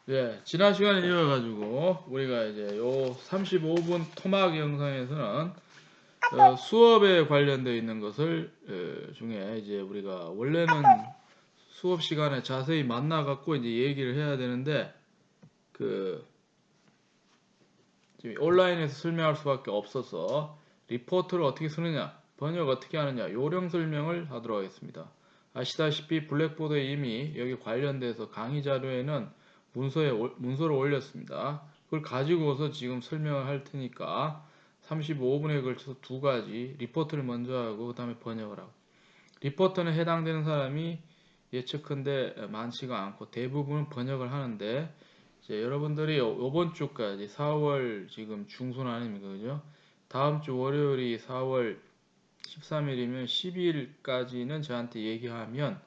네, 지난 시간에 이어가지고 우리가 이제 요 35분 토막 영상에서는 수업에 관련되어 있는 것을 중에 이제 우리가 원래는 수업 시간에 자세히 만나 갖고 이제 얘기를 해야 되는데 그 지금 온라인에서 설명할 수밖에 없어서 리포트를 어떻게 쓰느냐, 번역 어떻게 하느냐 요령 설명을 하도록 하겠습니다. 아시다시피 블랙보드에 이미 여기 관련돼서 강의 자료에는 문서를 올렸습니다. 그걸 가지고서 지금 설명을 할 테니까 35분에 걸쳐서 두 가지 리포트를 먼저 하고 그 다음에 번역을 하고, 리포트는 해당되는 사람이 예측컨대 많지가 않고 대부분은 번역을 하는데, 이제 여러분들이 요번 주까지 4월 지금 중순 아닙니까, 그죠? 다음 주 월요일이 4월 13일이면 12일까지는 저한테 얘기하면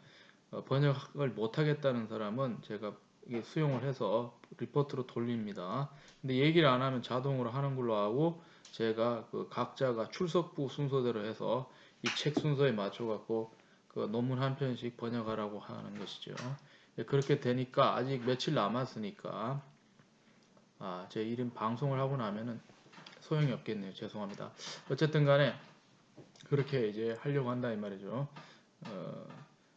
번역을 못하겠다는 사람은 제가 이게 수용을 해서 리포트로 돌립니다. 근데 얘기를 안 하면 자동으로 하는 걸로 하고, 제가 그 각자가 출석부 순서대로 해서 이 책 순서에 맞춰 갖고 그 논문 한 편씩 번역하라고 하는 것이죠. 그렇게 되니까 아직 며칠 남았으니까 제 이름 방송을 하고 나면은 소용이 없겠네요. 죄송합니다. 어쨌든 간에 그렇게 이제 하려고 한다 이 말이죠. 어,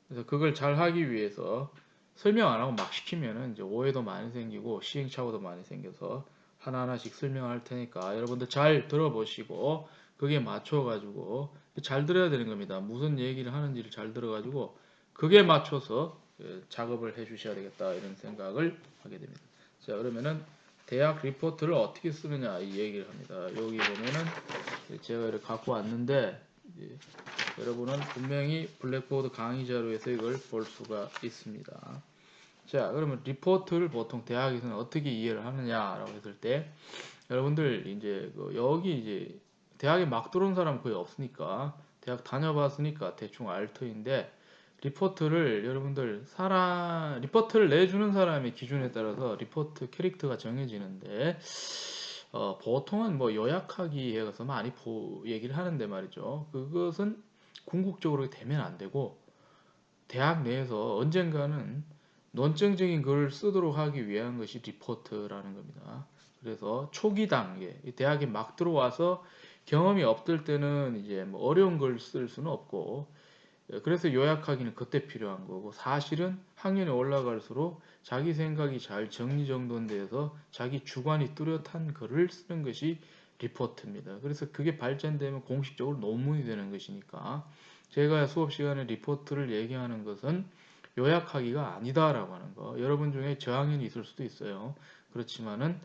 그래서 그걸 잘 하기 위해서 설명 안 하고 막 시키면은 이제 오해도 많이 생기고 시행착오도 많이 생겨서 하나하나씩 설명할 테니까 여러분들 잘 들어보시고 그게 맞춰가지고 잘 들어야 되는 겁니다. 무슨 얘기를 하는지를 잘 들어가지고 그게 맞춰서 작업을 해 주셔야 되겠다 이런 생각을 하게 됩니다. 자, 그러면은 대학 리포트를 어떻게 쓰느냐 이 얘기를 합니다. 여기 보면은 제가 이렇게 갖고 왔는데 여러분은 분명히 블랙보드 강의 자료에서 이걸 볼 수가 있습니다. 자, 그러면 리포트를 보통 대학에서는 어떻게 이해를 하느냐라고 했을 때, 여러분들 이제 여기 이제 대학에 막 들어온 사람 거의 없으니까 대학 다녀봤으니까 대충 알 터인데, 리포트를 여러분들 리포트를 내주는 사람의 기준에 따라서 리포트 캐릭터가 정해지는데, 보통은 뭐 요약하기 해서 많이 얘기를 하는데 말이죠. 그것은 궁극적으로 되면 안 되고, 대학 내에서 언젠가는 논증적인 글을 쓰도록 하기 위한 것이 리포트라는 겁니다. 그래서 초기 단계, 대학에 막 들어와서 경험이 없을 때는 이제 뭐 어려운 글 쓸 수는 없고, 그래서 요약하기는 그때 필요한 거고, 사실은 학년이 올라갈수록 자기 생각이 잘 정리정돈돼서 자기 주관이 뚜렷한 글을 쓰는 것이 리포트입니다. 그래서 그게 발전되면 공식적으로 논문이 되는 것이니까, 제가 수업 시간에 리포트를 얘기하는 것은 요약하기가 아니다라고 하는 거. 여러분 중에 저학년이 있을 수도 있어요. 그렇지만은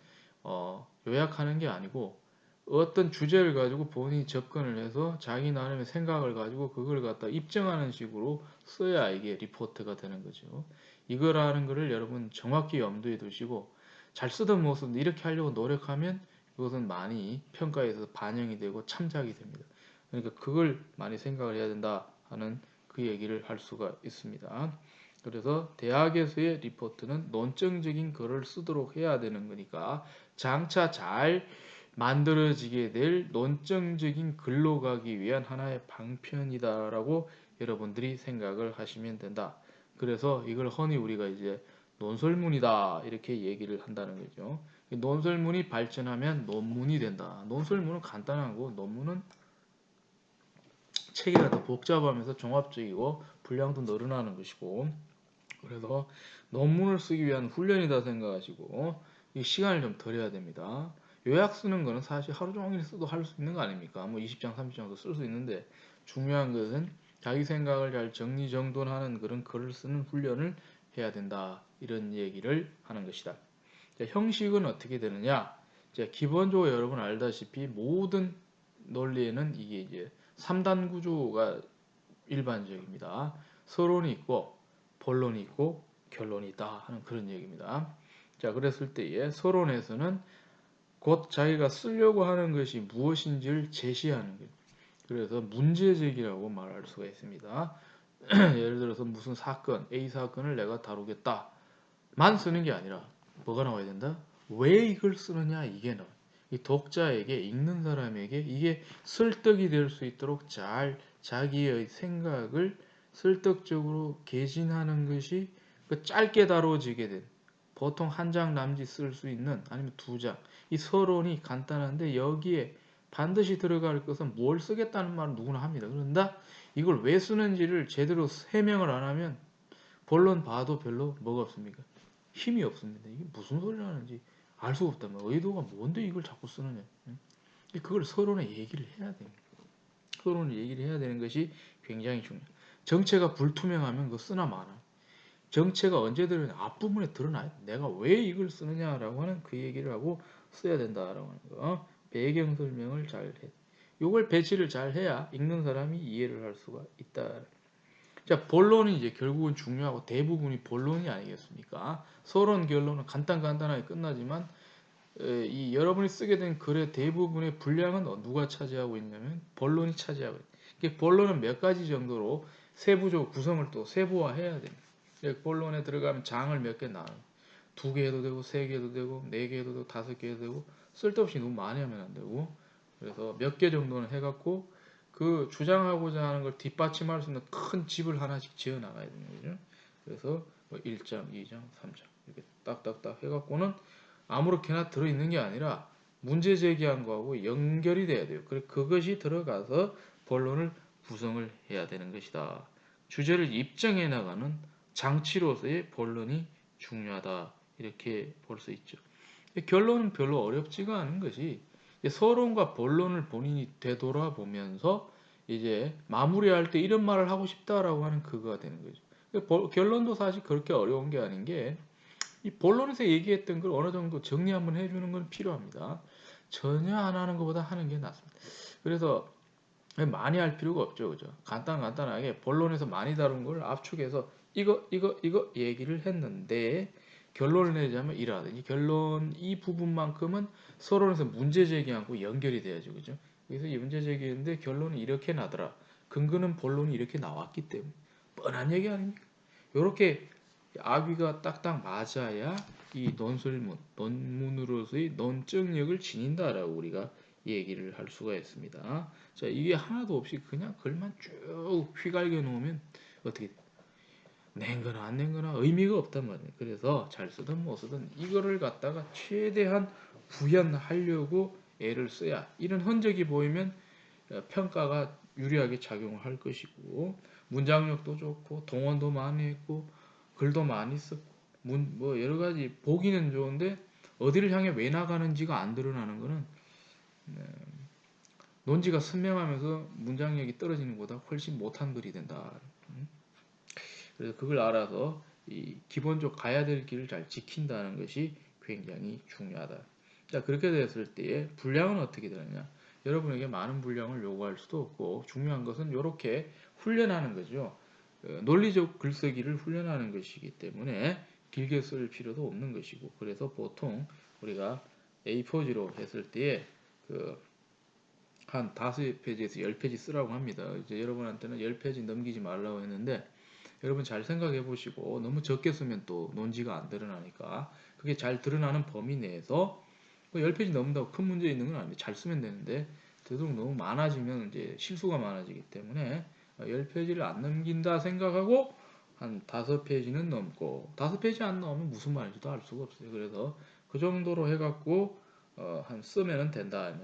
요약하는 게 아니고 어떤 주제를 가지고 본인이 접근을 해서 자기 나름의 생각을 가지고 그걸 갖다 입증하는 식으로 써야 이게 리포트가 되는 거죠. 이거라는 거를 여러분 정확히 염두에 두시고, 잘 쓰던 모습 이렇게 하려고 노력하면 그것은 많이 평가에서 반영이 되고 참작이 됩니다. 그러니까 그걸 많이 생각을 해야 된다 하는 그 얘기를 할 수가 있습니다. 그래서 대학에서의 리포트는 논증적인 글을 쓰도록 해야 되는 거니까 장차 잘 만들어지게 될 논증적인 글로 가기 위한 하나의 방편이다라고 여러분들이 생각을 하시면 된다. 그래서 이걸 흔히 우리가 이제 논설문이다 이렇게 얘기를 한다는 거죠. 논설문이 발전하면 논문이 된다. 논설문은 간단하고 논문은 체계가 더 복잡하면서 종합적이고 분량도 늘어나는 것이고, 그래서 논문을 쓰기 위한 훈련이다 생각하시고 이 시간을 좀 덜 해야 됩니다. 요약 쓰는 거는 사실 하루 종일 써도 할 수 있는 거 아닙니까? 뭐 20장, 30장도 쓸 수 있는데, 중요한 것은 자기 생각을 잘 정리정돈하는 그런 글을 쓰는 훈련을 해야 된다. 이런 얘기를 하는 것이다. 자, 형식은 어떻게 되느냐? 자, 기본적으로 여러분 알다시피 모든 논리에는 이게 이제 3단 구조가 일반적입니다. 서론이 있고 본론이 있고 결론이 있다 하는 그런 얘기입니다. 자, 그랬을 때에 서론에서는 곧 자기가 쓰려고 하는 것이 무엇인지를 제시하는 거예요. 그래서 문제제기라고 말할 수가 있습니다. 예를 들어서 무슨 사건, A 사건을 내가 다루겠다 만 쓰는 게 아니라 뭐가 나와야 된다? 왜 이걸 쓰느냐 이게 나와요. 이 독자에게, 읽는 사람에게 이게 설득이 될 수 있도록 잘 자기의 생각을 설득적으로 개진하는 것이 그 짧게 다뤄지게 된 보통 한 장 남짓 쓸 수 있는 아니면 두 장. 이 서론이 간단한데 여기에 반드시 들어갈 것은 뭘 쓰겠다는 말은 누구나 합니다. 그런데 이걸 왜 쓰는지를 제대로 해명을 안 하면 본론 봐도 별로 뭐가 없습니까? 힘이 없습니다. 이게 무슨 소리를 하는지 알 수가 없단 말이에요. 의도가 뭔데 이걸 자꾸 쓰느냐. 그걸 서론에 얘기를 해야 됩니다. 서론을 얘기를 해야 되는 것이 굉장히 중요해요. 정체가 불투명하면 그거 쓰나 마나. 정체가 언제 드러나? 앞부분에 드러나요. 내가 왜 이걸 쓰느냐라고 하는 그 얘기를 하고 써야 된다라고 하는 거. 배경 설명을 잘 해. 요걸 배치를 잘 해야 읽는 사람이 이해를 할 수가 있다. 자, 본론은 이제 결국은 중요하고 대부분이 본론이 아니겠습니까? 서론 결론은 간단하게 끝나지만 이 여러분이 쓰게 된 글의 대부분의 분량은 누가 차지하고 있냐면 본론이 차지하고 있어요. 본론은 몇 가지 정도로 세부적으로 구성을 또 세부화해야 됩니다. 본론에 들어가면 장을 몇 개 나눠요. 2개 해도 되고 3개 해도 되고 4개 해도 되고 5개 해도 되고 쓸데없이 너무 많이 하면 안 되고 그래서 몇 개 정도는 해갖고 그 주장하고자 하는 걸 뒷받침할 수 있는 큰 집을 하나씩 지어 나가야 되는 거죠. 그래서 뭐 1장, 2장, 3장 이렇게 딱딱딱 해갖고는 아무렇게나 들어있는 게 아니라 문제 제기한 거하고 연결이 돼야 돼요. 그것이 들어가서 본론을 구성을 해야 되는 것이다. 주제를 입증해 나가는 장치로서의 본론이 중요하다. 이렇게 볼 수 있죠. 결론은 별로 어렵지가 않은 것이 서론과 본론을 본인이 되돌아보면서 이제 마무리할 때 이런 말을 하고 싶다라고 하는 그거가 되는 거죠. 결론도 사실 그렇게 어려운 게 아닌 게 이 본론에서 얘기했던 걸 어느 정도 정리 한번 해주는 건 필요합니다. 전혀 안 하는 것보다 하는 게 낫습니다. 그래서 많이 할 필요가 없죠. 그죠? 간단하게 본론에서 많이 다룬 걸 압축해서 이거 얘기를 했는데 결론을 내자면 이러하든지 결론 이 부분만큼은 서론에서 문제 제기하고 연결이 돼야죠. 그죠? 그래서 이 문제 제기했는데 결론이 이렇게 나더라. 근거는 본론이 이렇게 나왔기 때문에 뻔한 얘기 아닙니까? 이렇게 아귀가 딱딱 맞아야 이 논문으로서의 논증력을 지닌다라고 우리가 얘기를 할 수가 있습니다. 자, 이게 하나도 없이 그냥 글만 쭉 휘갈겨 놓으면 어떻게 낸 거나 안 낸 거나 의미가 없단 말이에요. 그래서 잘 쓰든 못 쓰든 이거를 갖다가 최대한 구현하려고 애를 써야 이런 흔적이 보이면 평가가 유리하게 작용을 할 것이고 문장력도 좋고 동원도 많이 했고 글도 많이 썼고 뭐 여러 가지 보기는 좋은데 어디를 향해 왜 나가는지가 안 드러나는 거는 논지가 선명하면서 문장력이 떨어지는 것보다 훨씬 못한 글이 된다. 그래서 그걸 알아서 이 기본적으로 가야 될 길을 잘 지킨다는 것이 굉장히 중요하다. 자, 그렇게 됐을 때에 분량은 어떻게 되느냐? 여러분에게 많은 분량을 요구할 수도 없고 중요한 것은 이렇게 훈련하는 거죠. 논리적 글쓰기를 훈련하는 것이기 때문에 길게 쓸 필요도 없는 것이고 그래서 보통 우리가 A4지로 했을 때에 한 5페이지에서 10페이지 쓰라고 합니다. 이제 여러분한테는 10페이지 넘기지 말라고 했는데 여러분 잘 생각해 보시고 너무 적게 쓰면 또 논지가 안 드러나니까 그게 잘 드러나는 범위 내에서 10페이지 넘는다고 큰 문제 있는 건 아닌데 잘 쓰면 되는데 되도록 너무 많아지면 이제 실수가 많아지기 때문에 10페이지를 안 넘긴다 생각하고 한 5페이지는 넘고 5페이지 안 넘으면 무슨 말인지도 알 수가 없어요. 그래서 그 정도로 해갖고 한 쓰면 된다.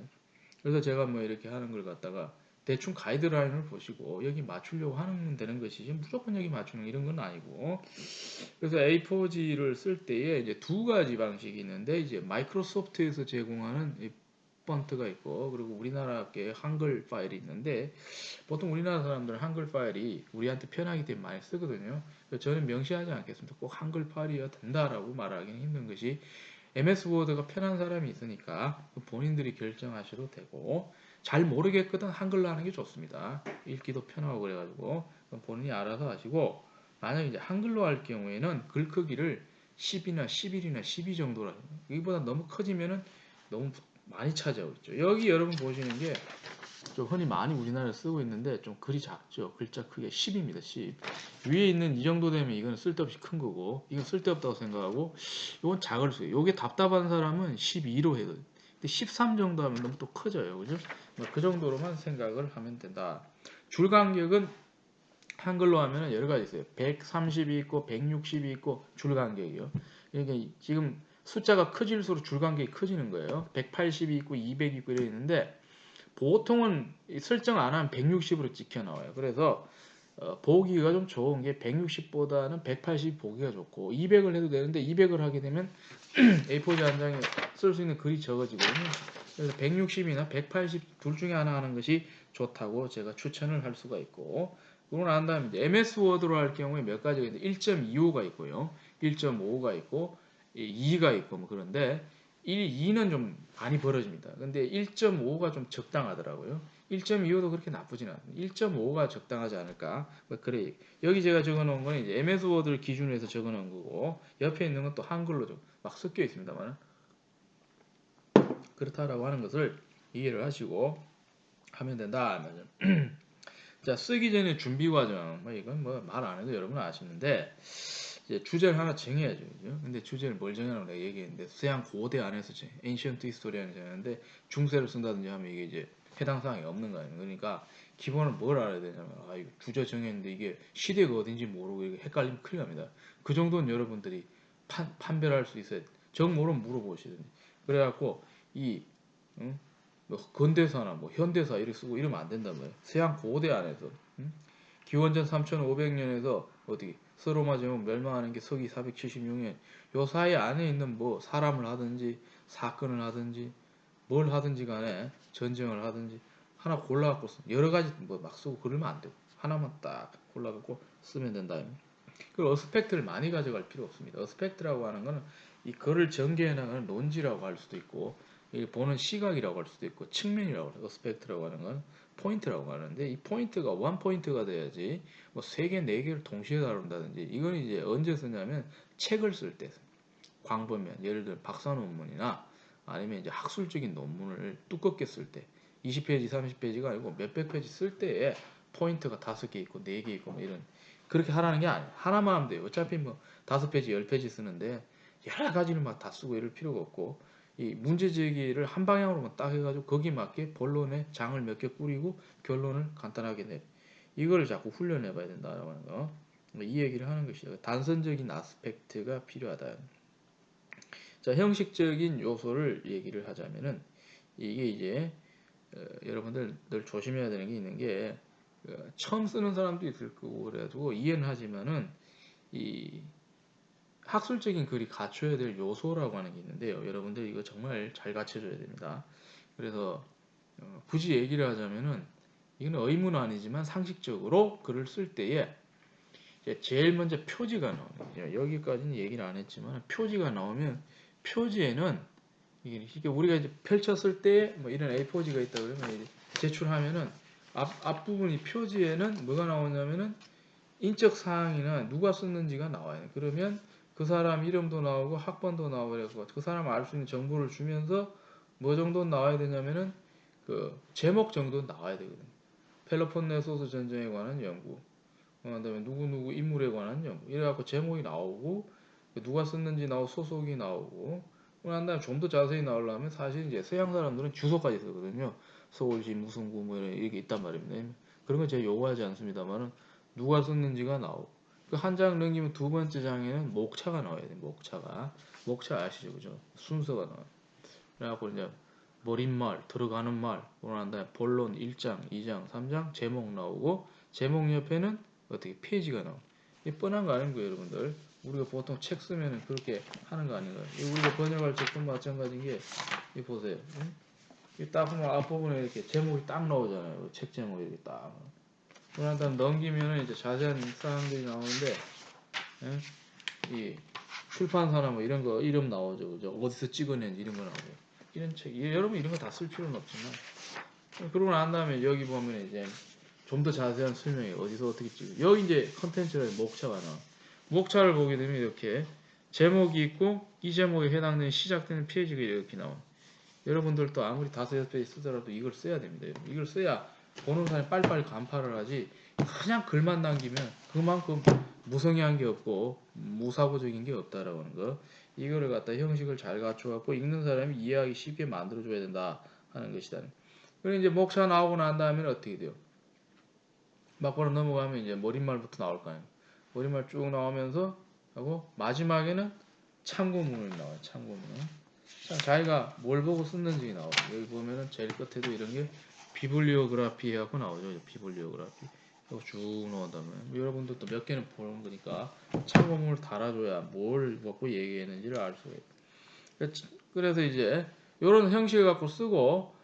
그래서 제가 뭐 이렇게 하는 걸 갖다가 대충 가이드라인을 보시고 여기 맞추려고 하면 되는 것이지 무조건 여기 맞추는 이런 건 아니고 그래서 A4지를 쓸 때에 이제 두 가지 방식이 있는데 이제 마이크로소프트에서 제공하는 폰트가 있고 그리고 우리나라께 한글 파일이 있는데 보통 우리나라 사람들은 한글 파일이 우리한테 편하기 때문에 많이 쓰거든요. 저는 명시하지 않겠습니다. 꼭 한글 파일이어야 된다라고 말하기는 힘든 것이 MS 워드가 편한 사람이 있으니까 본인들이 결정하셔도 되고 잘 모르겠거든 한글로 하는 게 좋습니다. 읽기도 편하고 그래가지고 본인이 알아서 하시고 만약에 이제 한글로 할 경우에는 글 크기를 10이나 11이나 12 정도로 여기보다 너무 커지면은 너무 많이 차지하고 있죠. 여기 여러분 보시는 게 좀 흔히 많이 우리나라에 쓰고 있는데 좀 글이 작죠. 글자 크기가 10입니다. 10. 위에 있는 이 정도 되면 이건 쓸데없이 큰 거고 이건 쓸데없다고 생각하고 이건 작을 수 있어요. 이게 답답한 사람은 12로 해도 근데 13 정도 하면 너무 또 커져요. 그죠? 그 정도로만 생각을 하면 된다. 줄 간격은 한글로 하면 여러 가지 있어요. 130이 있고 160이 있고 줄 간격이요. 이게 지금 숫자가 커질수록 줄간격이 커지는 거예요. 180이 있고 200이 있고 이래 있는데 보통은 설정 안 하면 160으로 찍혀 나와요. 그래서 보기가 좀 좋은 게 160보다는 180 보기가 좋고 200을 해도 되는데 200을 하게 되면 A4지 한 장에 쓸 수 있는 글이 적어지거든요. 그래서 160이나 180 둘 중에 하나 하는 것이 좋다고 제가 추천을 할 수가 있고 그러고 난 다음에 이제 MS 워드로 할 경우에 몇 가지가 있는데 1.25가 있고요. 1.5가 있고 2가 있고 뭐 그런데 2는 좀 많이 벌어집니다. 근데 1.5가 좀 적당하더라고요. 1.25도 그렇게 나쁘진 않아요. 1.5가 적당하지 않을까? 뭐 그래. 여기 제가 적어놓은 건 이제 MS 워드를 기준으로 해서 적어놓은 거고 옆에 있는 건 또 한글로 좀 막 섞여 있습니다만 그렇다라고 하는 것을 이해를 하시고 하면 된다. 자, 쓰기 전에 준비 과정. 뭐 이건 뭐 말 안 해도 여러분 아시는데 이제 주제를 하나 정해야죠. 그죠? 근데 주제를 뭘 정하라고 내가 얘기했는데 서양 고대 안에서 Ancient History 안에서 하는데 중세를 쓴다든지 하면 이게 이제 해당 사항이 없는 거 아니에요. 그러니까 기본을 뭘 알아야 되냐면 이거 주제 정했는데 이게 시대가 어딘지 모르고 이게 헷갈리면 큰일 납니다. 그 정도는 여러분들이 판별할 수 있어야 돼. 정 모르면 물어보시든지. 그래갖고 이 응? 뭐 근대사나 뭐 현대사 이렇게 쓰고 이러면 안 된단 말이에요. 서양 고대 안에서 응? 기원전 3500년에서 어디 서로마 제국 멸망하는 게 서기 476년 요 사이 안에 있는 뭐 사람을 하든지 사건을 하든지 뭘 하든지 간에 전쟁을 하든지 하나 골라갖고 여러 가지 뭐 막 쓰고 그러면 안 되고 하나만 딱 골라갖고 쓰면 된다. 그 어스펙트를 많이 가져갈 필요 없습니다. 어스펙트라고 하는 거는 이 글을 전개해 나가는 논지라고 할 수도 있고 보는 시각이라고 할 수도 있고 측면이라고 해요. 어스펙트라고 하는 건 포인트라고 하는데 이 포인트가 원 포인트가 돼야지 뭐 세 개, 네 개를 동시에 다룬다든지 이건 이제 언제 쓰냐면 책을 쓸 때 광범위한 예를 들어 박사 논문이나 아니면 이제 학술적인 논문을 두껍게 쓸 때 20페이지, 30페이지가 아니고 몇백 페이지 쓸 때에 포인트가 5개 있고 4개 있고 뭐 이런 그렇게 하라는 게 아니에요. 하나만 하면 돼요. 어차피 뭐 5페이지, 10페이지 쓰는데 여러 가지를 막 다 쓰고 이럴 필요가 없고 이 문제 제기를 한 방향으로만 딱 해가지고 거기 맞게 본론에 장을 몇 개 꾸리고 결론을 간단하게 내. 이거를 자꾸 훈련해 봐야 된다라고 하는 거. 이 얘기를 하는 것이죠. 단선적인 아스펙트가 필요하다. 자, 형식적인 요소를 얘기를 하자면은 이게 이제 여러분들 늘 조심해야 되는 게 있는 게 처음 쓰는 사람도 있을 거고 그래가지고 이해는 하지만은 이 학술적인 글이 갖춰야 될 요소라고 하는 게 있는데요. 여러분들 이거 정말 잘 갖춰줘야 됩니다. 그래서 굳이 얘기를 하자면은 이거는 의무는 아니지만 상식적으로 글을 쓸 때에 제일 먼저 표지가 나오는 여기까지는 얘기를 안 했지만 표지가 나오면 표지에는 이게 우리가 이제 펼쳤을 때 뭐 이런 A4지가 있다 그러면 제출하면은 앞부분이 표지에는 뭐가 나오냐면은 인적 사항이나 누가 썼는지가 나와요. 그러면 그 사람 이름도 나오고 학번도 나오고 그래서 그 사람 알 수 있는 정보를 주면서 뭐 정도 나와야 되냐면은 그 제목 정도 나와야 되거든요. 펠로폰네소스 전쟁에 관한 연구. 그다음에 누구누구 인물에 관한 연구. 이래갖고 제목이 나오고 누가 썼는지 나오고 소속이 나오고 그런 다음에 좀 더 자세히 나오려면 사실 이제 서양 사람들은 주소까지 쓰거든요. 서울시 무슨 구 뭐 이렇게 있단 말입니다. 그런 건 제가 요구하지 않습니다만은 누가 썼는지가 나오고 그 한 장 넘기면 두 번째 장에는 목차가 나와야 돼요. 목차 아시죠, 그죠? 순서가 나와요. 그래갖고 이제 머릿말 들어가는 말 그런 다음에 본론 1장, 2장, 3장 제목 나오고 제목 옆에는 어떻게 페이지가 나오고 이 뻔한 거 아닌 거예요, 여러분들. 우리가 보통 책 쓰면 그렇게 하는 거 아닌가요? 우리가 번역할 적도 마찬가지인 게, 이 보세요. 응? 딱 보면 앞부분에 이렇게 제목이 딱 나오잖아요. 책 제목이 이렇게 딱. 그런 다음 넘기면 이제 자세한 사항들이 나오는데, 응? 이 출판사나 뭐 이런 거 이름 나오죠. 그죠? 어디서 찍어낸지 이런 거 나오고. 이런 책, 여러분 이런 거 다 쓸 필요는 없지만, 그러고 난 다음에 여기 보면 이제 좀 더 자세한 설명이 어디서 어떻게 찍고 여기 이제 컨텐츠의 목차가 나와. 목차를 보게 되면 이렇게 제목이 있고 이 제목에 해당되는 시작되는 페이지가 이렇게 나와. 여러분들도 아무리 5-6페이지 쓰더라도 이걸 써야 됩니다. 이걸 써야 보는 사람이 빨리빨리 간파를 하지 그냥 글만 남기면 그만큼 무성의한 게 없고 무사고적인 게 없다라고 하는 거. 이거를 갖다 형식을 잘 갖춰갖고 읽는 사람이 이해하기 쉽게 만들어줘야 된다 하는 것이다. 그리고 이제 목차 나오고 난 다음에 어떻게 돼요? 막바로 넘어가면 이제 머릿말부터 나올 거 아니에요. 머릿말 쭉 나오면서 하고 마지막에는 참고문이 나와요. 참고문. 자, 자기가 뭘 보고 썼는지 나와요. 여기 보면은 제일 끝에도 이런 게 비블리오그라피 해갖고 나오죠. 비블리오그라피. 이거 쭉 나온 다음에 여러분들도 몇 개는 보는 거니까 참고문을 달아줘야 뭘 먹고 얘기했는지를 알 수가 있어요. 그래서 이제 이런 형식을 갖고 쓰고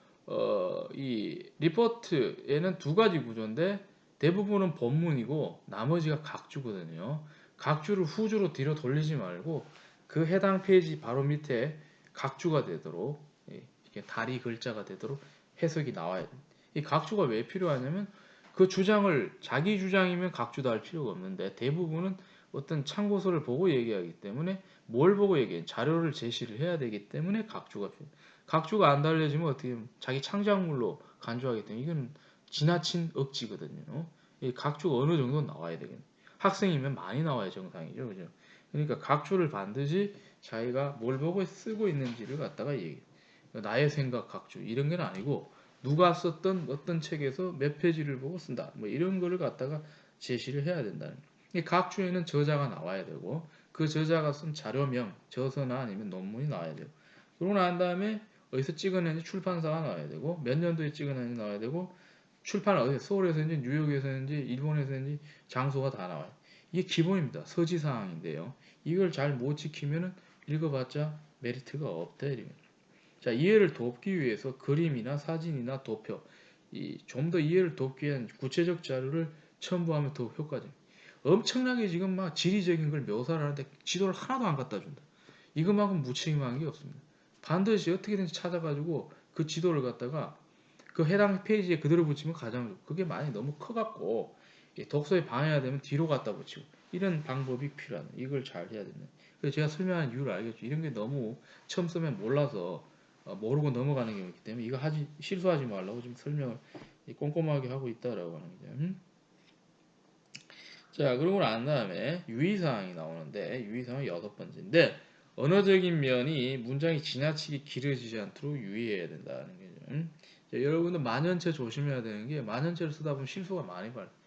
이 리포트에는 두 가지 구조인데 대부분은 본문이고 나머지가 각주거든요. 각주를 후주로 뒤로 돌리지 말고 그 해당 페이지 바로 밑에 각주가 되도록 이렇게 다리 글자가 되도록 해석이 나와야 돼요. 이 각주가 왜 필요하냐면 그 주장을 자기 주장이면 각주도 할 필요가 없는데 대부분은 어떤 참고서를 보고 얘기하기 때문에 뭘 보고 얘기해? 자료를 제시를 해야 되기 때문에 각주가 필요해요. 각주가 안 달려지면 어떻게 하면 자기 창작물로 간주하기 때문에 이건 지나친 억지거든요. 이 각주가 어느 정도 나와야 되겠네. 학생이면 많이 나와야 정상이죠. 그죠? 그러니까 각주를 반드시 자기가 뭘 보고 쓰고 있는지를 갖다가 얘기해. 나의 생각 각주 이런 게 아니고 누가 썼던 어떤 책에서 몇 페이지를 보고 쓴다. 뭐 이런 거를 갖다가 제시를 해야 된다는 거예요. 이 각주에는 저자가 나와야 되고 그 저자가 쓴 자료명, 저서나 아니면 논문이 나와야 돼요. 그러고 난 다음에 어디서 찍어낸지 출판사가 나와야 되고 몇 년도에 찍어낸지 나와야 되고 출판을 어디 서울에서 했는지 뉴욕에서 했는지 일본에서 했는지 장소가 다 나와요. 이게 기본입니다. 서지사항인데요. 이걸 잘 못 지키면은 읽어봤자 메리트가 없다 이입니다. 자, 이해를 돕기 위해서 그림이나 사진이나 도표, 좀 더 이해를 돕기 위한 구체적 자료를 첨부하면 더 효과적입니다. 엄청나게 지금 막 지리적인 걸 묘사를 하는데 지도를 하나도 안 갖다 준다. 이것만큼 무책임한 게 없습니다. 반드시 어떻게든지 찾아가지고 그 지도를 갖다가 그 해당 페이지에 그대로 붙이면 가장 좋고 그게 많이 너무 커갖고 독서에 방해가 되면 뒤로 갖다 붙이고 이런 방법이 필요하다. 이걸 잘 해야 된다. 그래서 제가 설명한 이유를 알겠죠. 이런 게 너무 처음 쓰면 몰라서 모르고 넘어가는 경우가 있기 때문에 이거 실수하지 말라고 지금 설명을 꼼꼼하게 하고 있다라고 하는 거죠. 자, 그러고 난 다음에 유의사항이 나오는데 유의사항은 6번째인데 언어적인 면이 문장이 지나치게 길어지지 않도록 유의해야 된다는 거죠. 자, 여러분들 만연체 조심해야 되는 게 만연체를 쓰다 보면 실수가 많이 발生.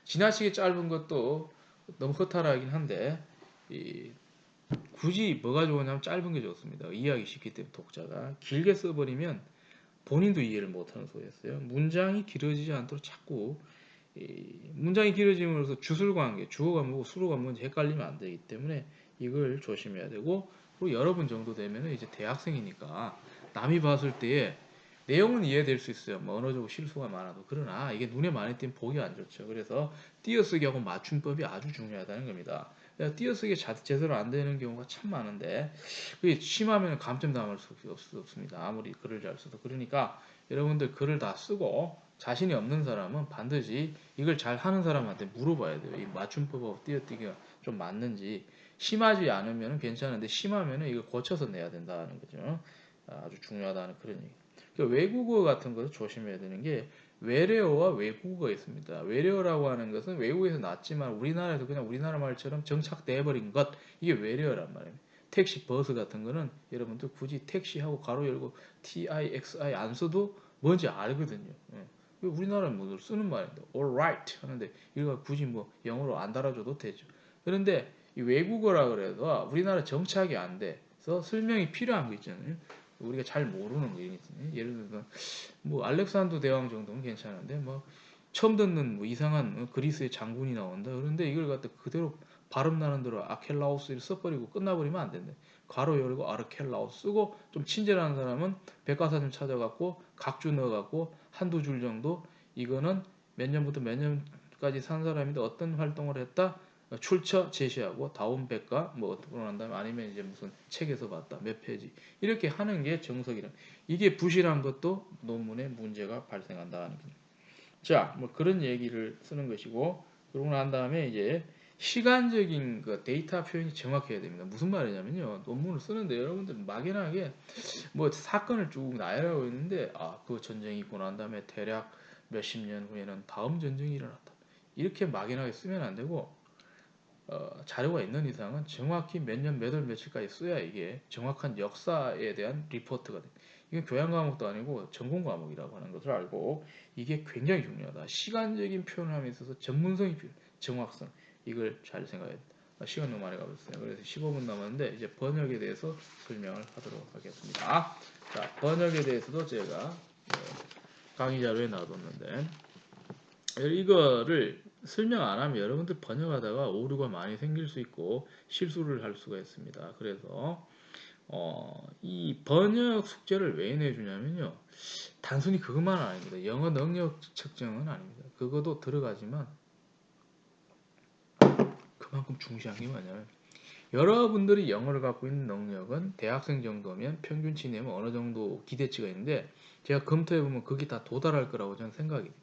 지나치게 짧은 것도 너무 허탈하긴 한데 굳이 뭐가 좋으냐면 짧은 게 좋습니다. 이해하기 쉽기 때문에 독자가 길게 써버리면 본인도 이해를 못하는 소리였어요. 문장이 길어지지 않도록 자꾸 문장이 길어짐으로써 주술관계, 주어가 뭐고 수로가 뭔지 헷갈리면 안 되기 때문에 이걸 조심해야 되고 그리고 여러 분 정도 되면 이제 대학생이니까 남이 봤을 때에 내용은 이해될 수 있어요. 뭐 언어적으로 실수가 많아도 그러나 이게 눈에 많이 띄면 보기 안 좋죠. 그래서 띄어쓰기하고 맞춤법이 아주 중요하다는 겁니다. 띄어쓰기 제대로 안 되는 경우가 참 많은데 그게 심하면 감점 당할 수 없습니다. 아무리 글을 잘 써도 그러니까 여러분들 글을 다 쓰고 자신이 없는 사람은 반드시 이걸 잘 하는 사람한테 물어봐야 돼요. 이 맞춤법하고 띄어쓰기가 좀 맞는지 심하지 않으면 괜찮은데 심하면 이거 고쳐서 내야 된다는 거죠. 아주 중요하다는 그런 얘기. 그러니까 외국어 같은 것을 조심해야 되는 게 외래어와 외국어가 있습니다. 외래어라고 하는 것은 외국에서 났지만 우리나라에서 그냥 우리나라 말처럼 정착돼 버린 것 이게 외래어란 말이에요. 택시, 버스 같은 거는 여러분들 굳이 택시하고 가로 열고 TIXI 안 써도 뭔지 알거든요. 예. 우리나라 뭐 쓰는 말인데 alright 하는데 이거 굳이 뭐 영어로 안 달아줘도 되죠. 그런데 이 외국어라 그래도 우리나라 정착이 안 돼서 설명이 필요한 거 있잖아요. 우리가 잘 모르는 게 있잖아요. 예를 들어서 뭐 알렉산더 대왕 정도는 괜찮은데 뭐 처음 듣는 뭐 이상한 그리스의 장군이 나온다. 그런데 이걸 갖다 그대로 발음 나는 대로 아켈라우스를 써버리고 끝나버리면 안 된대. 괄호 열고 아르켈라우스 쓰고 좀 친절한 사람은 백과사전 찾아갖고 각주 넣어갖고 한두 줄 정도 이거는 몇 년부터 몇 년까지 산 사람인데 어떤 활동을 했다 출처 제시하고 다운 백과 뭐 어떻게 난 다음에 아니면 이제 무슨 책에서 봤다 몇 페이지 이렇게 하는 게 정석이라. 이게 부실한 것도 논문에 문제가 발생한다는 거죠. 자, 뭐 그런 얘기를 쓰는 것이고 그러고 난 다음에 이제 시간적인 그 데이터 표현이 정확해야 됩니다. 무슨 말이냐면요. 논문을 쓰는데 여러분들 막연하게 뭐 사건을 쭉 나열하고 있는데 그 전쟁이 있고 난 다음에 대략 몇십 년 후에는 다음 전쟁이 일어났다. 이렇게 막연하게 쓰면 안 되고 자료가 있는 이상은 정확히 몇 년, 몇 월, 며칠까지 써야 이게 정확한 역사에 대한 리포트가 돼. 이건 교양 과목도 아니고 전공 과목이라고 하는 것을 알고 이게 굉장히 중요하다. 시간적인 표현함에 있어서 전문성이 필요해. 정확성. 이걸 잘 생각해야 된다. 시간 너무 많이 가버렸어요. 그래서 15분 남았는데 이제 번역에 대해서 설명을 하도록 하겠습니다. 자, 번역에 대해서도 제가 강의 자료에 놔뒀는데 이거를 설명 안 하면 여러분들 번역하다가 오류가 많이 생길 수 있고 실수를 할 수가 있습니다. 그래서 이 번역 숙제를 왜 내주냐면요. 단순히 그것만 아닙니다. 영어 능력 측정은 아닙니다. 그것도 들어가지만 그만큼 중요한 게 뭐냐면 여러분들이 영어를 갖고 있는 능력은 대학생 정도면 평균치 내면 어느 정도 기대치가 있는데 제가 검토해보면 그게 다 도달할 거라고 저는 생각이 돼요.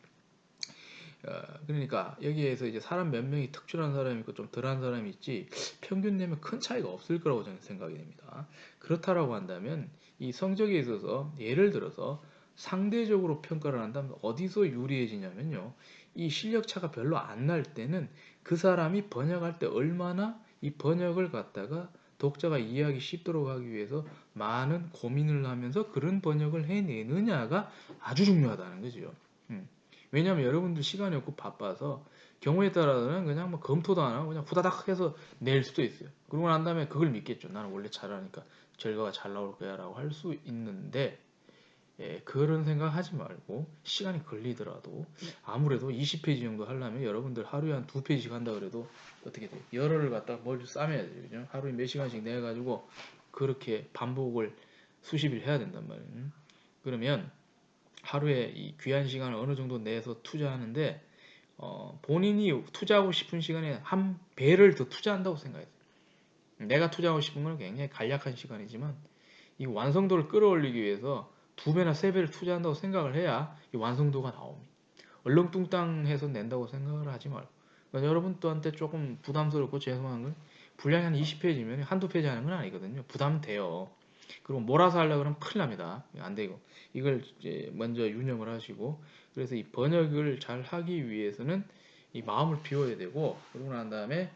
그러니까 여기에서 이제 사람 몇 명이 특출한 사람이 있고 좀 덜한 사람이 있지 평균 내면 큰 차이가 없을 거라고 저는 생각이 됩니다. 그렇다라고 한다면 이 성적에 있어서 예를 들어서 상대적으로 평가를 한다면 어디서 유리해지냐면요. 이 실력 차가 별로 안 날 때는 그 사람이 번역할 때 얼마나 이 번역을 갖다가 독자가 이해하기 쉽도록 하기 위해서 많은 고민을 하면서 그런 번역을 해내느냐가 아주 중요하다는 거죠. 왜냐하면 여러분들 시간이 없고 바빠서 경우에 따라서는 그냥 뭐 검토도 안 하고 그냥 후다닥 해서 낼 수도 있어요. 그러고 난 다음에 그걸 믿겠죠. 나는 원래 잘하니까 결과가 잘 나올 거야 라고 할 수 있는데 그런 생각 하지 말고 시간이 걸리더라도 아무래도 20페이지 정도 하려면 여러분들 하루에 한 2페이지씩 한다 그래도 어떻게 돼요? 열흘을 갖다가 뭘 싸매야 돼요. 그죠? 하루에 몇 시간씩 내가지고 그렇게 반복을 수십 일 해야 된단 말이에요. 그러면 하루에 이 귀한 시간을 어느 정도 내서 투자하는데 본인이 투자하고 싶은 시간에 한 배를 더 투자한다고 생각해요. 내가 투자하고 싶은 건 굉장히 간략한 시간이지만 이 완성도를 끌어올리기 위해서 2배나 3배를 투자한다고 생각을 해야 이 완성도가 나옵니다. 얼렁뚱땅해서 낸다고 생각을 하지 말고 그러니까 여러분들한테 조금 부담스럽고 죄송한 건 분량이 한 20페이지면 한두 페이지 하는 건 아니거든요. 부담돼요. 그리고 몰아서 하려고 그러면 큰일 납니다. 안 되고 이걸 이제 먼저 유념을 하시고 그래서 이 번역을 잘 하기 위해서는 이 마음을 비워야 되고 그러고 난 다음에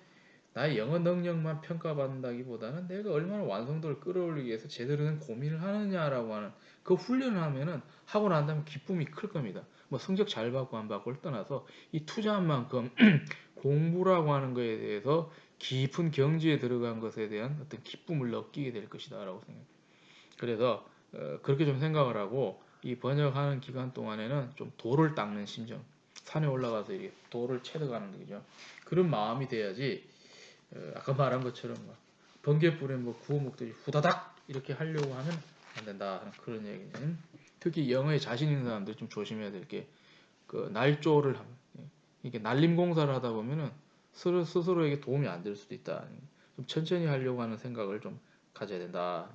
나의 영어 능력만 평가받는다기보다는 내가 얼마나 완성도를 끌어올리기 위해서 제대로 된 고민을 하느냐라고 하는 그 훈련을 하면은 하고 난 다음에 기쁨이 클 겁니다. 뭐 성적 잘 받고 안 받고를 떠나서 이 투자한 만큼 공부라고 하는 것에 대해서 깊은 경지에 들어간 것에 대한 어떤 기쁨을 느끼게 될 것이다라고 생각합니다. 그래서 그렇게 좀 생각을 하고 이 번역하는 기간 동안에는 좀 돌을 닦는 심정, 산에 올라가서 이렇게 돌을 채려가는 거죠. 그런 마음이 돼야지 아까 말한 것처럼 막 번개불에 뭐 구워 먹듯이 후다닥 이렇게 하려고 하면 안 된다 하는 그런 얘기는 특히 영어에 자신 있는 사람들 좀 조심해야 될 게 그 날조를 하면 이게 날림 공사를 하다 보면은 스스로에게 도움이 안 될 수도 있다. 좀 천천히 하려고 하는 생각을 좀 가져야 된다.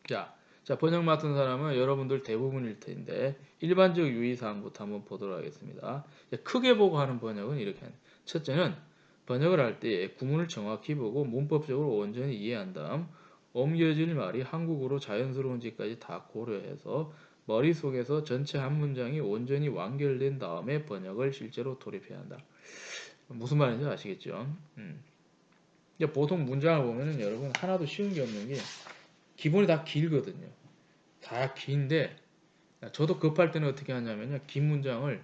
자, 번역 맡은 사람은 여러분들 대부분일 텐데 일반적 유의사항부터 한번 보도록 하겠습니다. 크게 보고 하는 번역은 이렇게 합니다. 첫째는 번역을 할 때 구문을 정확히 보고 문법적으로 온전히 이해한 다음 옮겨질 말이 한국어로 자연스러운지까지 다 고려해서 머릿속에서 전체 한 문장이 온전히 완결된 다음에 번역을 실제로 돌입해야 한다. 무슨 말인지 아시겠죠? 보통 문장을 보면은 여러분 하나도 쉬운 게 없는 게 기본이 다 길거든요. 다 긴데 저도 급할 때는 어떻게 하냐면요. 긴 문장을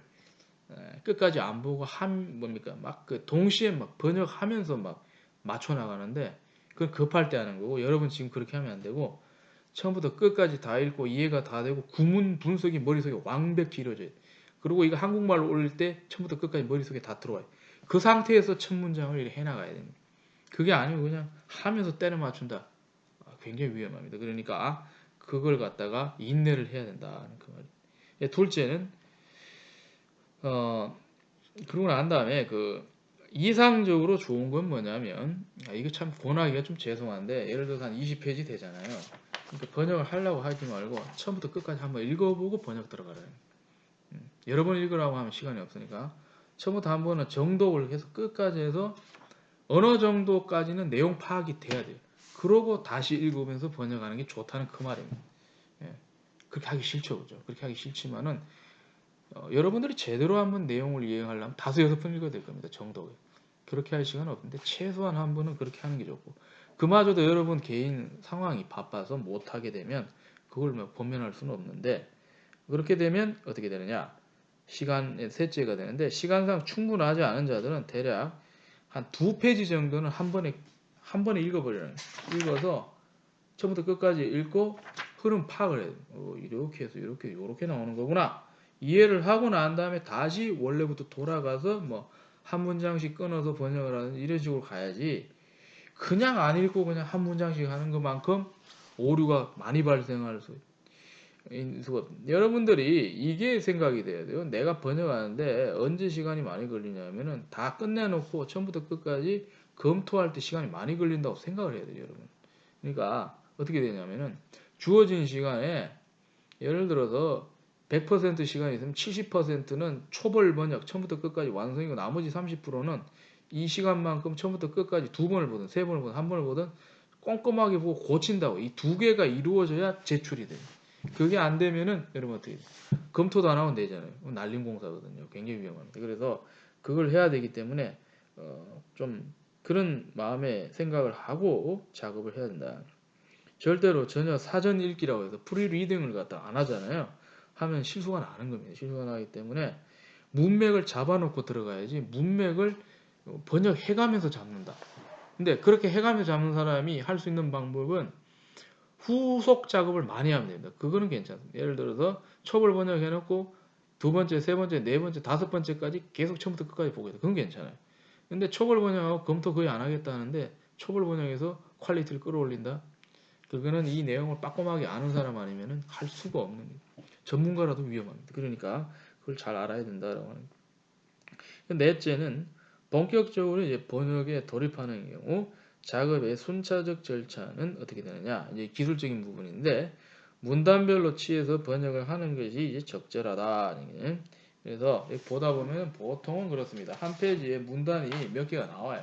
끝까지 안 보고 뭡니까? 막 그 동시에 막 번역하면서 막 맞춰 나가는데 그건 급할 때 하는 거고 여러분 지금 그렇게 하면 안 되고 처음부터 끝까지 다 읽고 이해가 다 되고 구문 분석이 머릿속에 완벽히 이루어져요. 그리고 이거 한국말로 올릴 때 처음부터 끝까지 머릿속에 다 들어와요. 그 상태에서 첫 문장을 이렇게 해나가야 됩니다. 그게 아니고 그냥 하면서 때려 맞춘다. 굉장히 위험합니다. 그러니까 그걸 갖다가 인내를 해야 된다는 그 말이에요. 둘째는 그러고 난 다음에 그 이상적으로 좋은 건 뭐냐면 이거 참 권하기가 좀 죄송한데 예를 들어서 한 20페이지 되잖아요. 그러니까 번역을 하려고 하지 말고 처음부터 끝까지 한번 읽어보고 번역 들어가라. 여러 번 읽으라고 하면 시간이 없으니까 처음부터 한 번은 정독을 해서 끝까지 해서 어느 정도까지는 내용 파악이 돼야 돼요. 그러고 다시 읽으면서 번역하는 게 좋다는 그 말입니다. 예. 그렇게 하기 싫죠, 그죠? 그렇게 하기 싫지만은 여러분들이 제대로 한번 내용을 이해하려면 5-6번 읽어야 될 겁니다. 정독에. 그렇게 할 시간은 없는데 최소한 한 번은 그렇게 하는 게 좋고 그마저도 여러분 개인 상황이 바빠서 못하게 되면 그걸 뭐 권면할 수는 없는데 그렇게 되면 어떻게 되느냐 시간의 셋째가 되는데 시간상 충분하지 않은 자들은 대략 한 2페이지 정도는 한 번에 읽어버려요. 읽어서 처음부터 끝까지 읽고 흐름 파악을 해요. 이렇게 해서 이렇게 나오는 거구나. 이해를 하고 난 다음에 다시 원래부터 돌아가서 뭐 한 문장씩 끊어서 번역을 하는 이런 식으로 가야지. 그냥 안 읽고 그냥 한 문장씩 하는 것만큼 오류가 많이 발생할 수 있어요. 여러분들이 이게 생각이 돼야 돼요. 내가 번역하는데 언제 시간이 많이 걸리냐면은 다 끝내놓고 처음부터 끝까지 검토할 때 시간이 많이 걸린다고 생각을 해야 돼요, 여러분. 그러니까 어떻게 되냐면은 주어진 시간에 예를 들어서 100% 시간이 있으면 70%는 초벌 번역 처음부터 끝까지 완성이고 나머지 30%는 이 시간만큼 처음부터 끝까지 두 번을 보든 세 번을 보든 한 번을 보든 꼼꼼하게 보고 고친다고. 이 두 개가 이루어져야 제출이 돼요. 그게 안 되면은 여러분 어떻게 돼요? 검토도 안 하면 되잖아요. 날림 공사거든요. 굉장히 위험합니다. 그래서 그걸 해야 되기 때문에 좀 그런 마음의 생각을 하고 작업을 해야 된다. 절대로 전혀 사전 읽기라고 해서 프리리딩을 갖다 안 하잖아요. 하면 실수가 나는 겁니다. 실수가 나기 때문에 문맥을 잡아놓고 들어가야지 문맥을 번역해가면서 잡는다. 근데 그렇게 해가면서 잡는 사람이 할 수 있는 방법은 후속 작업을 많이 하면 됩니다. 그거는 괜찮습니다. 예를 들어서 초벌 번역해놓고 두 번째, 세 번째, 네 번째, 다섯 번째까지 계속 처음부터 끝까지 보게 돼. 그건 괜찮아요. 근데 초벌 번역하고 검토 거의 안 하겠다는데 초벌 번역에서 퀄리티를 끌어올린다? 그거는 이 내용을 빠꼼하게 아는 사람 아니면은 할 수가 없는 거예요. 전문가라도 위험합니다. 그러니까 그걸 잘 알아야 된다라고 하는 거예요. 넷째는 본격적으로 이제 번역에 돌입하는 경우 작업의 순차적 절차는 어떻게 되느냐? 이제 기술적인 부분인데 문단별로 취해서 번역을 하는 것이 이제 적절하다. 그래서 보다 보면 보통은 그렇습니다. 한 페이지에 문단이 몇 개가 나와요.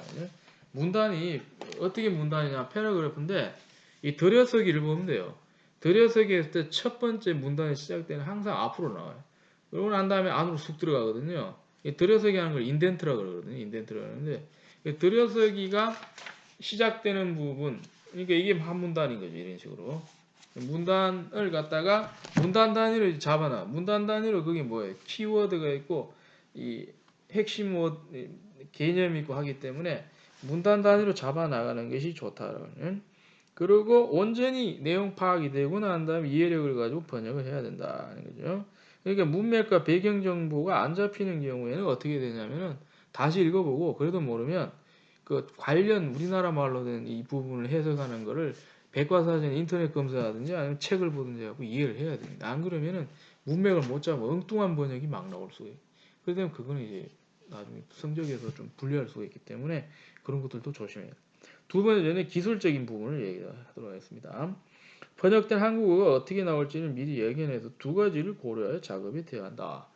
문단이 어떻게 문단이냐? 패러그래프인데 이 들여서기를 보면 돼요. 들여서기 했을 때 첫 번째 문단이 시작되는 항상 앞으로 나와요. 그러고 난 다음에 안으로 쑥 들어가거든요. 이 들여서기 하는 걸 인덴트라고 그러거든요. 인덴트라고 하는데 들여서기가 시작되는 부분, 그러니까 이게 한 문단인 거죠. 이런 식으로. 문단을 갖다가 문단 단위로 잡아놔. 문단 단위로 그게 뭐예요? 키워드가 있고 이 핵심 개념이 있고 하기 때문에 문단 단위로 잡아 나가는 것이 좋다라는. 그리고 온전히 내용 파악이 되고 난 다음에 이해력을 가지고 번역을 해야 된다는 거죠. 그러니까 문맥과 배경 정보가 안 잡히는 경우에는 어떻게 되냐면은 다시 읽어보고 그래도 모르면 그 관련 우리나라 말로 된 이 부분을 해석하는 거를 백과사전 인터넷 검사하든지 아니면 책을 보든지 하고 이해를 해야 됩니다. 안 그러면은 문맥을 못 잡아 엉뚱한 번역이 막 나올 수가 있어요. 그러면 그거는 이제 나중에 성적에서 좀 불리할 수가 있기 때문에 그런 것들도 조심해야 돼요. 두 번째는 기술적인 부분을 얘기하도록 하겠습니다. 번역된 한국어가 어떻게 나올지는 미리 예견해서 두 가지를 고려하여 작업이 되어야 한다.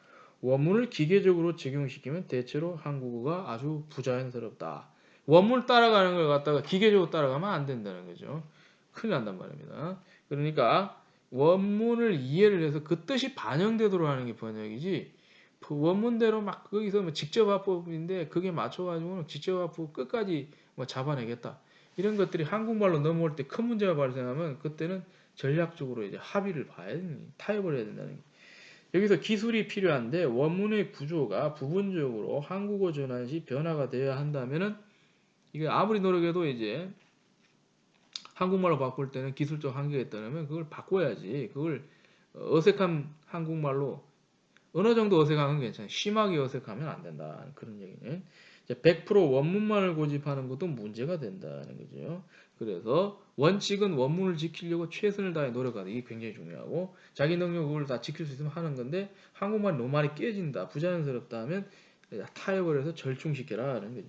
원문을 기계적으로 적용시키면 대체로 한국어가 아주 부자연스럽다. 원문 따라가는 걸 갖다가 기계적으로 따라가면 안 된다는 거죠. 큰일 난단 말입니다. 그러니까 원문을 이해를 해서 그 뜻이 반영되도록 하는 게 번역이지 그 원문대로 막 거기서 뭐 직접화법인데 그게 맞춰가지고는 직접화법 끝까지 뭐 잡아내겠다. 이런 것들이 한국말로 넘어올 때 큰 문제가 발생하면 그때는 전략적으로 이제 합의를 봐야 되는, 타협을 해야 된다는 게. 여기서 기술이 필요한데 원문의 구조가 부분적으로 한국어 전환 시 변화가 되어야 한다면은 이게 아무리 노력해도 이제 한국말로 바꿀 때는 기술적 한계가 있다면 그걸 바꿔야지. 그걸 어색한 한국말로 어느 정도 어색한 건 괜찮아요. 심하게 어색하면 안 된다. 그런 얘기는. 100% 원문만을 고집하는 것도 문제가 된다는 거죠. 그래서 원칙은 원문을 지키려고 최선을 다해 노력하다. 이게 굉장히 중요하고 자기 능력을 다 지킬 수 있으면 하는 건데 한국말 너무 많이 깨진다. 부자연스럽다 하면 타협을 해서 절충시켜라 하는 거죠.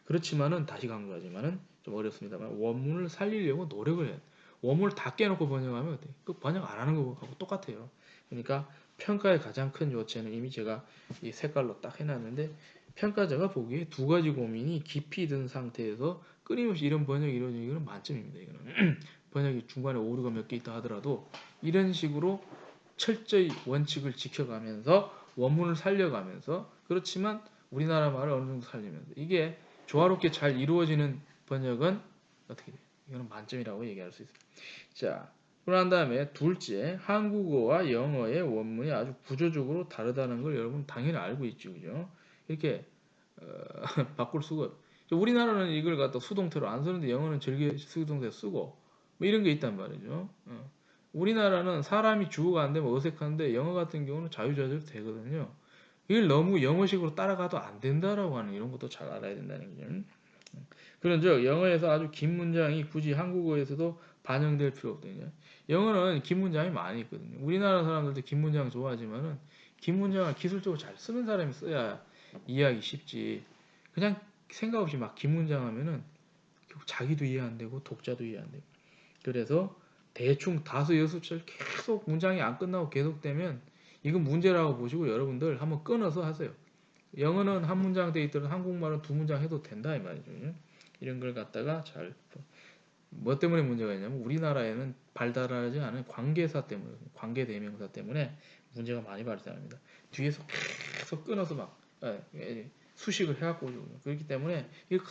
그렇지만은 다시 강조하지만은 좀 어렵습니다만 원문을 살리려고 노력을 해요. 원문을 다 깨놓고 번역하면 어때요? 그 번역 안 하는 거하고 똑같아요. 그러니까 평가의 가장 큰 요체는 이미 제가 이 색깔로 딱 해놨는데 평가자가 보기에 두 가지 고민이 깊이 든 상태에서 끊임없이 이런 번역이 이루어지는 이건 만점입니다. 이거는 번역이 중간에 오류가 몇 개 있다 하더라도 이런 식으로 철저히 원칙을 지켜가면서 원문을 살려가면서 그렇지만 우리나라 말을 어느 정도 살리면서 이게 조화롭게 잘 이루어지는 번역은 어떻게 돼요? 이거는 만점이라고 얘기할 수 있습니다. 자, 그런 다음에 둘째, 한국어와 영어의 원문이 아주 구조적으로 다르다는 걸 여러분 당연히 알고 있죠, 그죠? 이렇게 바꿀 수가 없어요. 우리나라는 이걸 갖다 수동태로 안 쓰는데 영어는 절개 수동태 쓰고 뭐 이런 게 있단 말이죠. 우리나라는 사람이 주어가 안 되면 어색한데 영어 같은 경우는 자유자재로 되거든요. 이걸 너무 영어식으로 따라가도 안 된다라고 하는 이런 것도 잘 알아야 된다는 거죠. 그런즉 영어에서 아주 긴 문장이 굳이 한국어에서도 반영될 필요 없거든요. 영어는 긴 문장이 많이 있거든요. 우리나라 사람들도 긴 문장 좋아하지만은 긴 문장을 기술적으로 잘 쓰는 사람이 써야 이해하기 쉽지. 그냥 생각 없이 막 긴 문장 하면은 결국 자기도 이해 안 되고 독자도 이해 안 되고. 그래서 대충 다섯 여섯 절 계속 문장이 안 끝나고 계속되면 이건 문제라고 보시고 여러분들 한번 끊어서 하세요. 영어는 한 문장 돼 있더라도 한국말은 두 문장 해도 된다 이 말이죠. 이런 걸 갖다가 잘 뭐 때문에 문제가 있냐면 우리나라에는 발달하지 않은 관계사 때문에 관계대명사 때문에 문제가 많이 발생합니다. 뒤에서 계속 끊어서 막 수식을 해갖고 오죠. 그렇기 때문에 이걸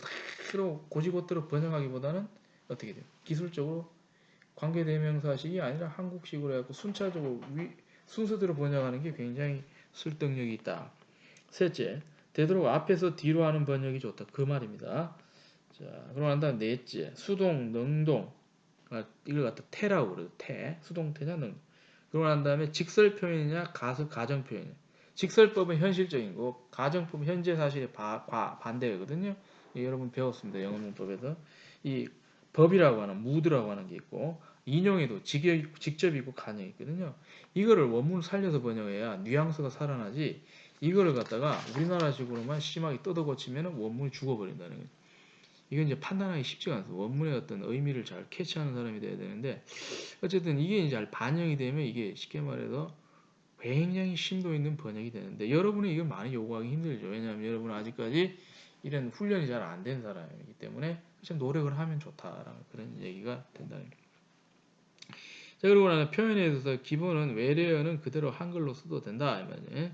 그대로 고지고대로 번역하기보다는 어떻게 돼요? 기술적으로 관계대명사식이 아니라 한국식으로 해갖고 순차적으로 순서대로 번역하는 게 굉장히 설득력이 있다. 셋째, 되도록 앞에서 뒤로 하는 번역이 좋다. 그 말입니다. 자, 그러고 난 다음 넷째, 수동, 능동. 이걸 갖다 태라고 그래요. 태. 수동태냐, 능. 그러고 난 다음에 직설 표현이냐, 가정 표현이냐. 직설법은 현실적인 거, 가정법은 현재 사실의 반대거든요. 여러분 배웠습니다. 영어 문법에서. 이 법이라고 하는, 무드라고 하는 게 있고, 인용에도 직접이고 간형이 있거든요. 이거를 원문을 살려서 번역해야 뉘앙스가 살아나지, 이거를 갖다가 우리나라식으로만 심하게 뜯어고치면 원문이 죽어버린다는 거예요. 이건 이제 판단하기 쉽지가 않아요. 원문의 어떤 의미를 잘 캐치하는 사람이 돼야 되는데, 어쨌든 이게 이제 잘 반영이 되면 이게 쉽게 말해서 굉장히 심도 있는 번역이 되는데, 여러분이 이걸 많이 요구하기 힘들죠. 왜냐하면 여러분은 아직까지 이런 훈련이 잘 안 된 사람이기 때문에 좀 노력을 하면 좋다라는 그런 얘기가 된다는 거예요. 자, 그리고 나서 표현에 있어서 기본은 외래어는 그대로 한글로 써도 된다. 이 말이에요.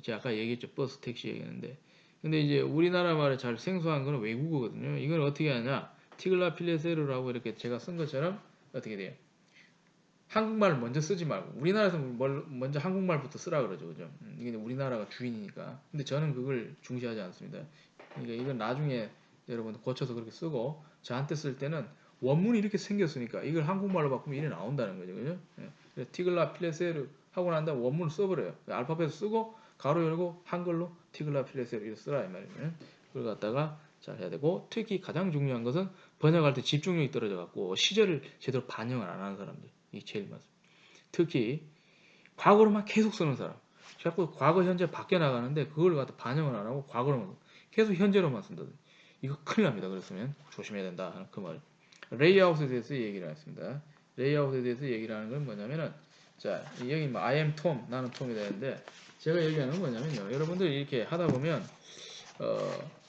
제가 아까 얘기했죠. 버스, 택시 얘기했는데. 근데 이제 우리나라 말에 잘 생소한 거는 외국어거든요. 이걸 어떻게 하냐? 티글라 필레세르라고 이렇게 제가 쓴 것처럼 어떻게 돼요? 한국말을 먼저 쓰지 말고 우리나라에서 먼저 한국말부터 쓰라 그러죠. 그죠? 이게 우리나라가 주인이니까. 근데 저는 그걸 중시하지 않습니다. 그러니까 이건 나중에 여러분들 고쳐서 그렇게 쓰고 저한테 쓸 때는 원문이 이렇게 생겼으니까 이걸 한국말로 바꾸면 이래 나온다는 거죠. 그죠? 티글라 필레세르 하고 난 다음에 원문을 써버려요. 알파벳 쓰고 가로 열고 한글로 티글라 필레세르 이렇게 쓰라 이 말이에요. 그걸 갖다가 잘 해야 되고 특히 가장 중요한 것은 번역할 때 집중력이 떨어져 갖고 시제를 제대로 반영을 안 하는 사람들 이게 제일 많습니다. 특히 과거로만 계속 쓰는 사람 자꾸 과거 현재 바뀌어 나가는데 그걸 갖다 반영을 안 하고 과거로만 계속 현재로만 쓴다. 이거 큰일 납니다. 그랬으면 조심해야 된다 하는 그 말. 레이아웃에 대해서 얘기를 했습니다. 레이아웃에 대해서 얘기를 하는 건 뭐냐면은 자 여기 뭐 I am Tom 나는 톰이 되는데 제가 얘기하는 건 뭐냐면요. 여러분들 이렇게 하다 보면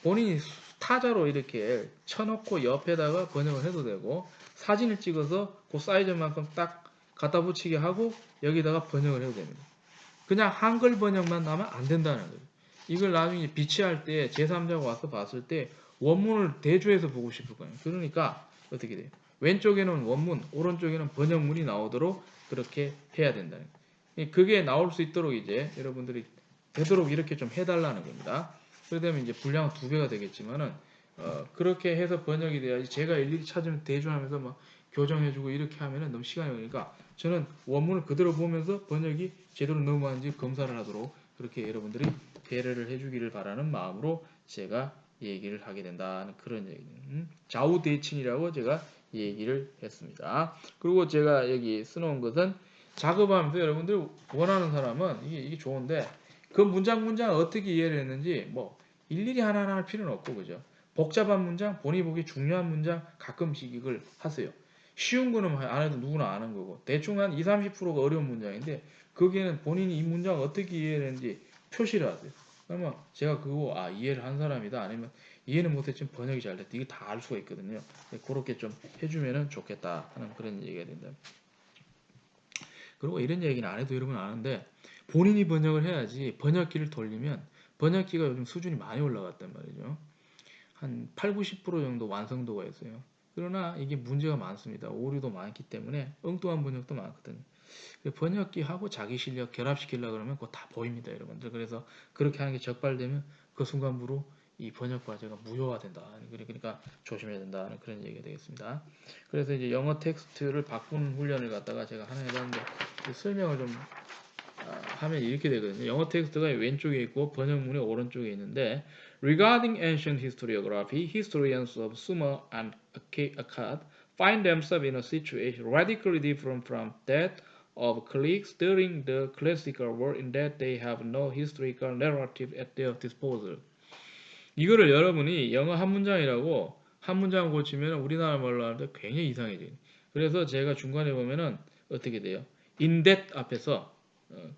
본인이 타자로 이렇게 쳐놓고 옆에다가 번역을 해도 되고 사진을 찍어서 그 사이즈만큼 딱 갖다 붙이게 하고 여기다가 번역을 해도 됩니다. 그냥 한글 번역만 나면 안 된다는 거예요. 이걸 나중에 비치할 때 제3자가 와서 봤을 때 원문을 대조해서 보고 싶을 거예요. 그러니까 어떻게 돼요? 왼쪽에는 원문, 오른쪽에는 번역문이 나오도록 그렇게 해야 된다는 거예요. 그게 나올 수 있도록 이제 여러분들이 되도록 이렇게 좀 해달라는 겁니다. 그러면 이제 분량은 2배가 되겠지만은 그렇게 해서 번역이 돼야지 제가 일일이 찾으면 대조하면서 막 교정해주고 이렇게 하면은 너무 시간이 걸리니까 저는 원문을 그대로 보면서 번역이 제대로 넘어가는지 검사를 하도록 그렇게 여러분들이 배려를 해주기를 바라는 마음으로 제가 얘기를 하게 된다는 그런 얘기는 좌우대칭이라고 제가 얘기를 했습니다. 그리고 제가 여기 써놓은 것은 작업하면서 여러분들 원하는 사람은 이게 좋은데 그 문장 어떻게 이해를 했는지 뭐 일일이 하나하나 할 필요는 없고 그죠? 복잡한 문장, 본인이 보기 중요한 문장 가끔씩 이걸 하세요. 쉬운 거는 안 해도 누구나 아는 거고 대충 한 20, 30%가 어려운 문장인데 거기에는 본인이 이 문장 어떻게 이해를 했는지 표시를 하세요. 그러면 제가 그거 이해를 한 사람이다 아니면 이해는 못했지만 번역이 잘 됐다 이게 다 알 수가 있거든요. 그렇게 좀 해주면 좋겠다 하는 그런 얘기가 된다. 그리고 이런 얘기는 안 해도 여러분 아는데 본인이 번역을 해야지 번역기를 돌리면 번역기가 요즘 수준이 많이 올라갔단 말이죠. 한 8, 90% 정도 완성도가 있어요. 그러나 이게 문제가 많습니다. 오류도 많기 때문에 엉뚱한 번역도 많거든요. 번역기하고 자기 실력 결합시키려고 그러면 그거 다 보입니다, 여러분들. 그래서 그렇게 하는 게 적발되면 그 순간부로 이 번역 과제가 무효화된다. 그러니까 조심해야 된다는 그런 얘기가 되겠습니다. 그래서 이제 영어 텍스트를 바꾸는 훈련을 갖다가 제가 하나 해봤는데 설명을 좀 하면 이렇게 되거든요. 영어 텍스트가 왼쪽에 있고 번역문이 오른쪽에 있는데 Regarding ancient historiography, historians of Sumer and Akkad find themselves in a situation radically different from that of Greeks during the classical world in that they have no historical narrative at their disposal. 이거를 여러분이 영어 한 문장이라고 한 문장 고치면 우리나라 말로 하는데 굉장히 이상해져요. 그래서 제가 중간에 보면은 어떻게 돼요? in that 앞에서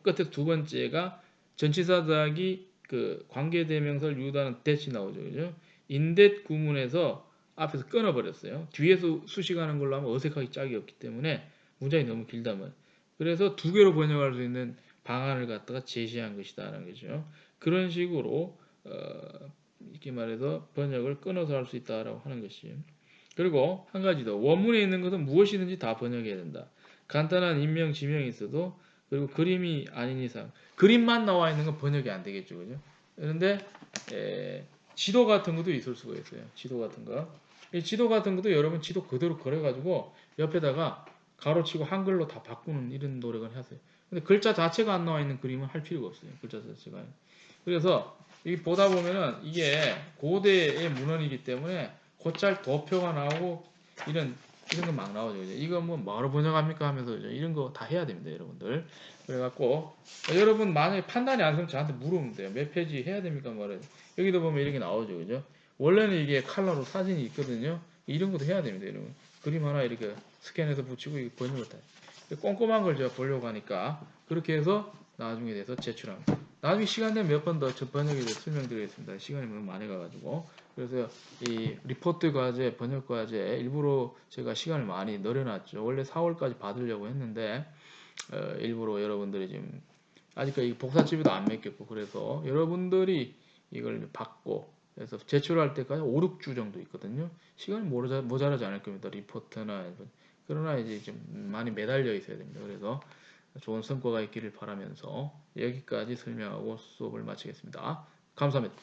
끝에 두 번째가 전치사 더하기 그 관계대명사를 유도하는 that이 나오죠. 그죠? in that 구문에서 앞에서 끊어버렸어요. 뒤에서 수식하는 걸로 하면 어색하기 짝이 없기 때문에 문장이 너무 길단 말이에요. 그래서 두 개로 번역할 수 있는 방안을 갖다가 제시한 것이다라는 거죠. 그런 식으로 이렇게 말해서 번역을 끊어서 할 수 있다라고 하는 것이. 그리고 한 가지 더. 원문에 있는 것은 무엇이든지 다 번역해야 된다. 간단한 인명, 지명이 있어도 그리고 그림이 아닌 이상 그림만 나와 있는 건 번역이 안 되겠죠. 그죠? 그런데 지도 같은 것도 있을 수가 있어요. 지도 같은 거. 이 지도 같은 것도 여러분 지도 그대로 그려가지고 옆에다가 가로치고 한글로 다 바꾸는 이런 노력을 하세요. 근데 글자 자체가 안 나와 있는 그림은 할 필요가 없어요. 글자 자체가. 그래서 이 보다 보면은 이게 고대의 문헌이기 때문에 곧잘 도표가 나오고 이런 거 막 나오죠. 이거 뭐 뭐로 번역합니까 하면서 이런 거 다 해야 됩니다, 여러분들. 그래갖고 여러분 만약에 판단이 안 서면 저한테 물으면 돼요. 몇 페이지 해야 됩니까 말해요. 여기도 보면 이렇게 나오죠, 그죠? 원래는 이게 컬러로 사진이 있거든요. 이런 것도 해야 됩니다, 여러분. 그림 하나 이렇게 스캔해서 붙이고 이거 번역을 다. 꼼꼼한 걸 제가 보려고 하니까 그렇게 해서 나중에 돼서 제출합니다. 나중에 시간 되면 몇 번 더 번역에 대해 설명드리겠습니다. 시간이 너무 많이 가가지고. 그래서 이 리포트 과제, 번역 과제 일부러 제가 시간을 많이 늘려놨죠. 원래 4월까지 받으려고 했는데 일부러 여러분들이 지금 아직까지 복사집에도 안 맡겼고 그래서 여러분들이 이걸 받고 그래서 제출할 때까지 5, 6주 정도 있거든요. 시간이 모자라지 않을 겁니다. 리포트나 그러나 이제 좀 많이 매달려 있어야 됩니다. 그래서 좋은 성과가 있기를 바라면서 여기까지 설명하고 수업을 마치겠습니다. 감사합니다.